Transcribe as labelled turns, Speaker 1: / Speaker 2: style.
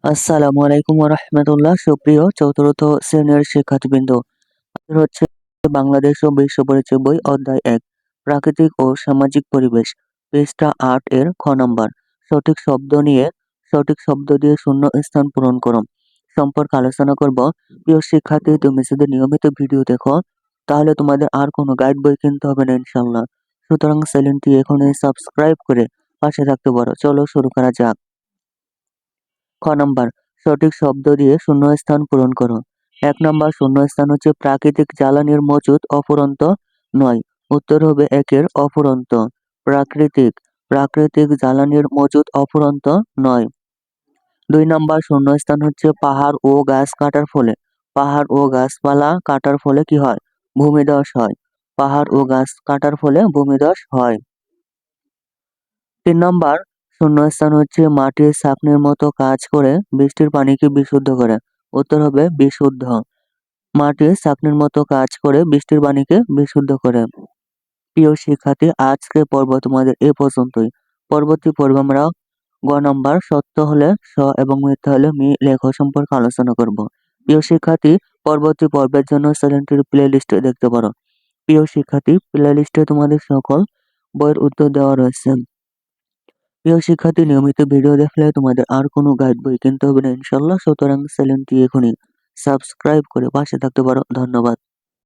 Speaker 1: আসসালামু আলাইকুম ওয়া রাহমাতুল্লাহ। সুপ্রিয় চতুর্থ শ্রেণীর শিক্ষার্থীবৃন্দ, আজ হচ্ছে বাংলাদেশ ও বিশ্ব পরিচয় বই অধ্যায় ১ প্রাকৃতিক ও সামাজিক পরিবেশ, পৃষ্ঠা ৮ এর খ নাম্বার সঠিক শব্দ দিয়ে শূন্য স্থান পূরণ করো সম্পর্কে আলোচনা করব। প্রিয় শিক্ষার্থী, তুমি যদি নিয়মিত ভিডিও দেখো তাহলে তোমাদের আর কোনো গাইড বই কিনতে হবে না ইনশাল্লাহ। সুতরাং চ্যানেলটি এখনই সাবস্ক্রাইব করে পাশে থাকতে পারো। চলো শুরু করা যাক। খ নাম্বার সঠিক শব্দ দিয়ে শূন্যস্থান পূরণ করো। ১ নাম্বার শূন্যস্থান হচ্ছে প্রাকৃতিক জ্বালানির মজুদ অফুরন্ত নয়। উত্তর হবে ১ এর অফুরন্ত। প্রাকৃতিক প্রাকৃতিক জ্বালানির মজুদ অফুরন্ত নয়। ২ নাম্বার শূন্যস্থান হচ্ছে পাহাড় ও গাছ কাটার ফলে। পাহাড় ও গাছপালা কাটার ফলে কি হয়? ভূমিধস হয়। পাহাড় ও গাছ কাটার ফলে ভূমিধস হয়। ৩ নাম্বার শূন্যস্থান হচ্ছে মাটির ছাঁকনির মতো কাজ করে বৃষ্টির পানিকে বিশুদ্ধ করে। উত্তর হবে বিশুদ্ধ। মাটির ছাঁকনির মতো কাজ করে বৃষ্টির পানিকে বিশুদ্ধ করে। প্রিয় শিক্ষার্থী, আজকের পর্ব তোমাদের এ পর্যন্তই। পরবর্তী পর্বে আমরা গ নাম্বার সত্য হলে স এবং মিথ্যা হলে মি লেখা সম্পর্কে আলোচনা করব। প্রিয় শিক্ষার্থী, পরবর্তী পর্বের জন্য চ্যানেলটির প্লে লিস্টে দেখতে পারো। প্রিয় শিক্ষার্থী, প্লে লিস্টে তোমাদের সকল বইয়ের উত্তর দেওয়া রয়েছে। প্রিয় শিক্ষার্থী, নিয়মিত ভিডিও দেখলে তোমাদের আর কোনো গাইড বই কিনতে হবে না ইনশাল্লাহ। সুতরাং চ্যানেলটি এখনই সাবস্ক্রাইব করে পাশে থাকতে পারো। ধন্যবাদ।